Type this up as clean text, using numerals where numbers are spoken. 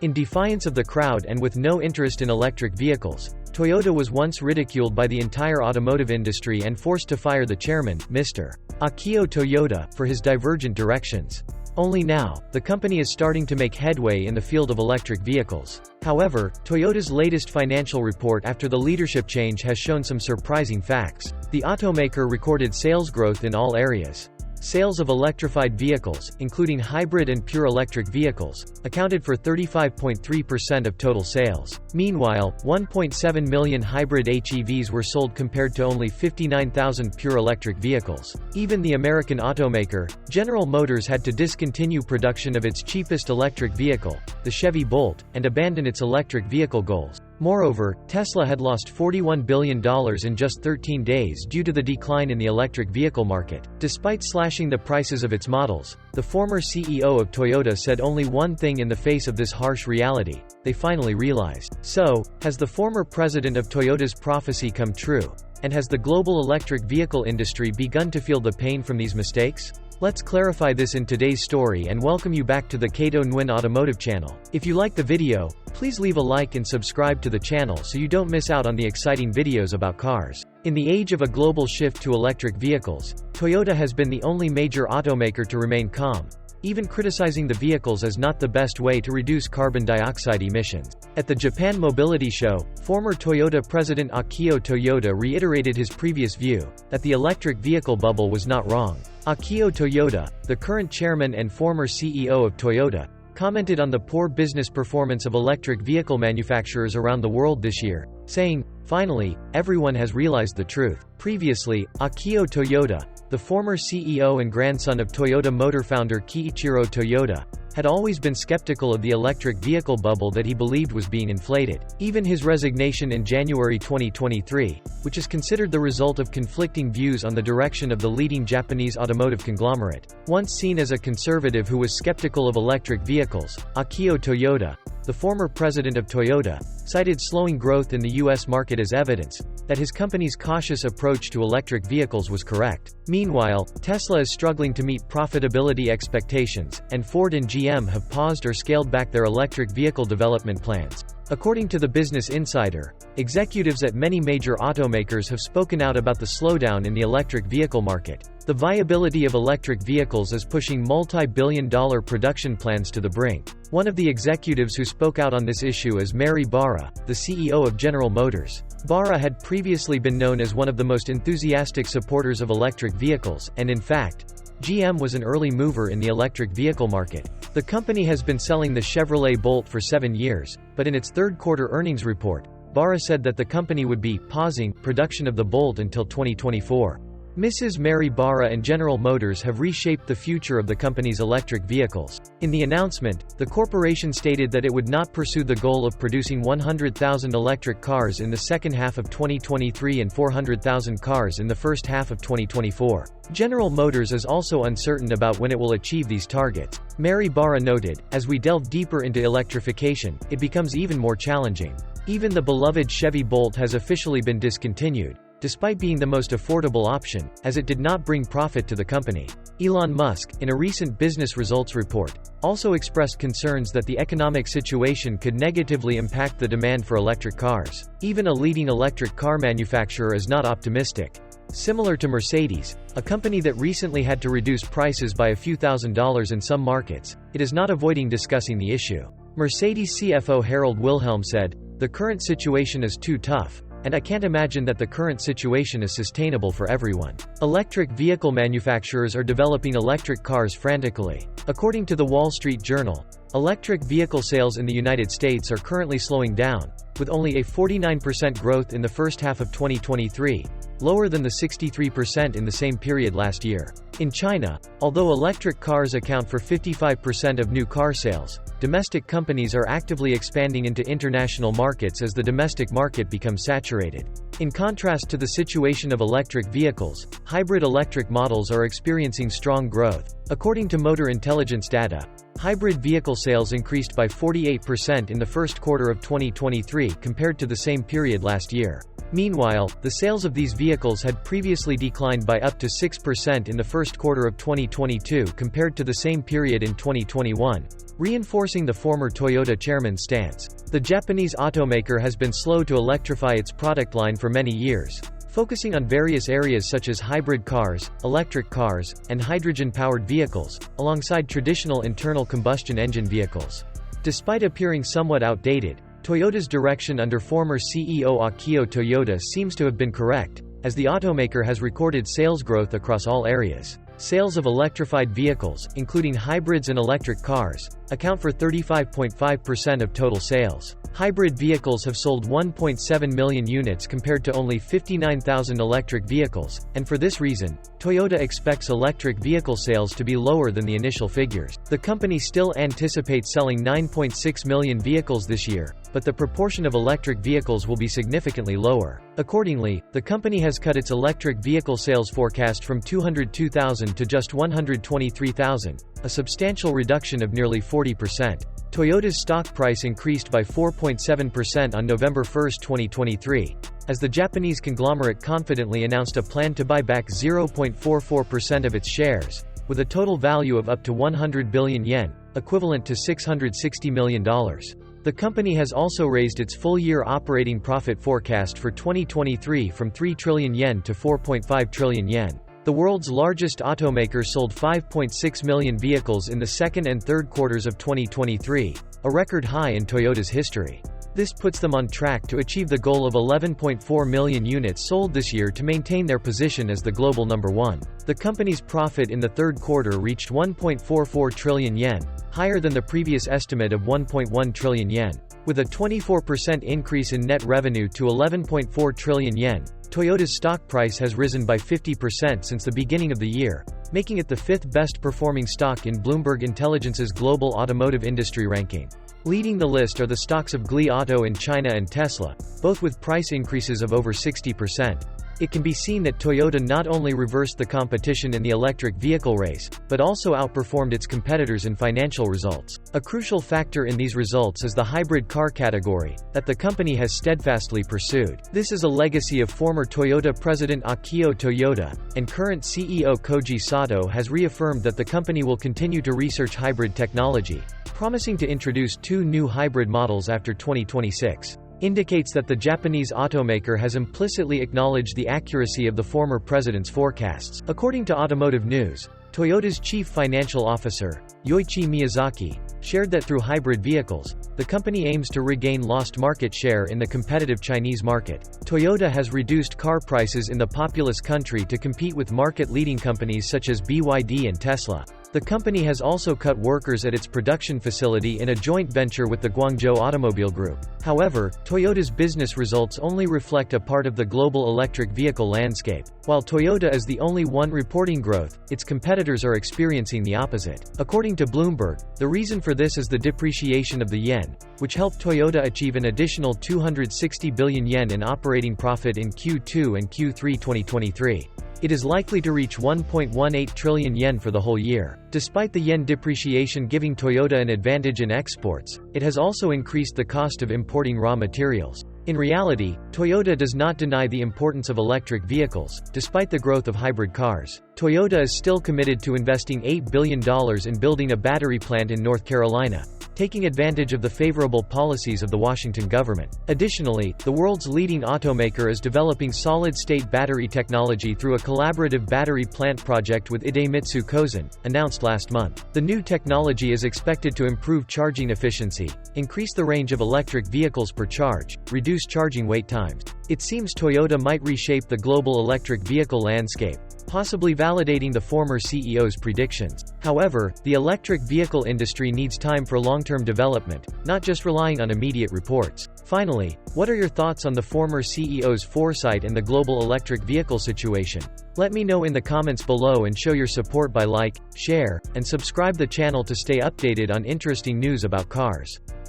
In defiance of the crowd and with no interest in electric vehicles, Toyota was once ridiculed by the entire automotive industry and forced to fire the chairman, Mr. Akio Toyoda, for his divergent directions. Only now, the company is starting to make headway in the field of electric vehicles. However, Toyota's latest financial report after the leadership change has shown some surprising facts. The automaker recorded sales growth in all areas. Sales of electrified vehicles, including hybrid and pure electric vehicles, accounted for 35.3% of total sales. Meanwhile, 1.7 million hybrid HEVs were sold compared to only 59,000 pure electric vehicles. Even the American automaker, General Motors, had to discontinue production of its cheapest electric vehicle, the Chevy Bolt, and abandon its electric vehicle goals. Moreover, Tesla had lost $41 billion in just 13 days due to the decline in the electric vehicle market. Despite slashing the prices of its models, the former CEO of Toyota said only one thing in the face of this harsh reality: they finally realized. So, has the former president of Toyota's prophecy come true? And has the global electric vehicle industry begun to feel the pain from these mistakes? Let's clarify this in today's story and welcome you back to the Kato Nguyen Automotive channel. If you like the video, please leave a like and subscribe to the channel so you don't miss out on the exciting videos about cars. In the age of a global shift to electric vehicles, Toyota has been the only major automaker to remain calm, even criticizing the vehicles as not the best way to reduce carbon dioxide emissions. At the Japan Mobility Show, former Toyota president Akio Toyoda reiterated his previous view, that the electric vehicle bubble was not wrong. Akio Toyoda, the current chairman and former CEO of Toyota, commented on the poor business performance of electric vehicle manufacturers around the world this year, saying, "Finally, everyone has realized the truth." Previously, Akio Toyoda, the former CEO and grandson of Toyota Motor founder Kiichiro Toyoda, had always been skeptical of the electric vehicle bubble that he believed was being inflated. Even his resignation in January 2023, which is considered the result of conflicting views on the direction of the leading Japanese automotive conglomerate. Once seen as a conservative who was skeptical of electric vehicles, Akio Toyoda, the former president of Toyota, cited slowing growth in the U.S. market as evidence that his company's cautious approach to electric vehicles was correct. Meanwhile, Tesla is struggling to meet profitability expectations, and Ford and GM have paused or scaled back their electric vehicle development plans. According to the Business Insider, executives at many major automakers have spoken out about the slowdown in the electric vehicle market. The viability of electric vehicles is pushing multi-billion-dollar production plans to the brink. One of the executives who spoke out on this issue is Mary Barra, the CEO of General Motors. Barra had previously been known as one of the most enthusiastic supporters of electric vehicles, and in fact, GM was an early mover in the electric vehicle market. The company has been selling the Chevrolet Bolt for 7 years, but in its third-quarter earnings report, Barra said that the company would be pausing production of the Bolt until 2024. Mrs. Mary Barra and General Motors have reshaped the future of the company's electric vehicles. In the announcement, the corporation stated that it would not pursue the goal of producing 100,000 electric cars in the second half of 2023 and 400,000 cars in the first half of 2024. General Motors is also uncertain about when it will achieve these targets. Mary Barra noted, "As we delve deeper into electrification, it becomes even more challenging. Even the beloved Chevy Bolt has officially been discontinued, despite being the most affordable option, as it did not bring profit to the company." Elon Musk, in a recent business results report, also expressed concerns that the economic situation could negatively impact the demand for electric cars. Even a leading electric car manufacturer is not optimistic. Similar to Mercedes, a company that recently had to reduce prices by a few $1,000s in some markets, it is not avoiding discussing the issue. Mercedes CFO Harold Wilhelm said, "The current situation is too tough, and I can't imagine that the current situation is sustainable for everyone." Electric vehicle manufacturers are developing electric cars frantically. According to the Wall Street Journal, electric vehicle sales in the United States are currently slowing down, with only a 49% growth in the first half of 2023, lower than the 63% in the same period last year. In China, although electric cars account for 55% of new car sales, domestic companies are actively expanding into international markets as the domestic market becomes saturated. In contrast to the situation of electric vehicles, hybrid electric models are experiencing strong growth. According to Motor Intelligence data, hybrid vehicle sales increased by 48% in the first quarter of 2023 compared to the same period last year. Meanwhile, the sales of these vehicles had previously declined by up to 6% in the first quarter of 2022 compared to the same period in 2021, reinforcing the former Toyota chairman's stance. The Japanese automaker has been slow to electrify its product line for many years, focusing on various areas such as hybrid cars, electric cars, and hydrogen-powered vehicles, alongside traditional internal combustion engine vehicles. Despite appearing somewhat outdated, Toyota's direction under former CEO Akio Toyoda seems to have been correct, as the automaker has recorded sales growth across all areas. Sales of electrified vehicles, including hybrids and electric cars, account for 35.5% of total sales. Hybrid vehicles have sold 1.7 million units compared to only 59,000 electric vehicles, and for this reason, Toyota expects electric vehicle sales to be lower than the initial figures. The company still anticipates selling 9.6 million vehicles this year, but the proportion of electric vehicles will be significantly lower. Accordingly, the company has cut its electric vehicle sales forecast from 202,000 to just 123,000, a substantial reduction of nearly 40%. Toyota's stock price increased by 4.7% on November 1, 2023, as the Japanese conglomerate confidently announced a plan to buy back 0.44% of its shares, with a total value of up to 100 billion yen, equivalent to $660 million. The company has also raised its full-year operating profit forecast for 2023 from 3 trillion yen to 4.5 trillion yen. The world's largest automaker sold 5.6 million vehicles in the second and third quarters of 2023, a record high in Toyota's history. This puts them on track to achieve the goal of 11.4 million units sold this year to maintain their position as the global number one. The company's profit in the third quarter reached 1.44 trillion yen, higher than the previous estimate of 1.1 trillion yen. With a 24% increase in net revenue to 11.4 trillion yen, Toyota's stock price has risen by 50% since the beginning of the year, making it the fifth best-performing stock in Bloomberg Intelligence's global automotive industry ranking. Leading the list are the stocks of Li Auto in China and Tesla, both with price increases of over 60%. It can be seen that Toyota not only reversed the competition in the electric vehicle race, but also outperformed its competitors in financial results. A crucial factor in these results is the hybrid car category, that the company has steadfastly pursued. This is a legacy of former Toyota president Akio Toyoda, and current CEO Koji Sato has reaffirmed that the company will continue to research hybrid technology, promising to introduce 2 new hybrid models after 2026. Indicates that the Japanese automaker has implicitly acknowledged the accuracy of the former president's forecasts. According to Automotive News, Toyota's chief financial officer, Yoichi Miyazaki, shared that through hybrid vehicles, the company aims to regain lost market share in the competitive Chinese market. Toyota has reduced car prices in the populous country to compete with market-leading companies such as BYD and Tesla. The company has also cut workers at its production facility in a joint venture with the Guangzhou Automobile Group. However, Toyota's business results only reflect a part of the global electric vehicle landscape. While Toyota is the only one reporting growth, its competitors are experiencing the opposite. According to Bloomberg, the reason for this is the depreciation of the yen, which helped Toyota achieve an additional 260 billion yen in operating profit in Q2 and Q3 2023. It is likely to reach 1.18 trillion yen for the whole year. Despite the yen depreciation giving Toyota an advantage in exports, it has also increased the cost of importing raw materials. In reality, Toyota does not deny the importance of electric vehicles, despite the growth of hybrid cars. Toyota is still committed to investing $8 billion in building a battery plant in North Carolina, taking advantage of the favorable policies of the Washington government. Additionally, the world's leading automaker is developing solid-state battery technology through a collaborative battery plant project with Idemitsu Kozen, announced last month. The new technology is expected to improve charging efficiency, increase the range of electric vehicles per charge, reduce charging wait times. It seems Toyota might reshape the global electric vehicle landscape, possibly validating the former CEO's predictions. However, the electric vehicle industry needs time for long-term development, not just relying on immediate reports. Finally, what are your thoughts on the former CEO's foresight in the global electric vehicle situation? Let me know in the comments below and show your support by like, share, and subscribe the channel to stay updated on interesting news about cars.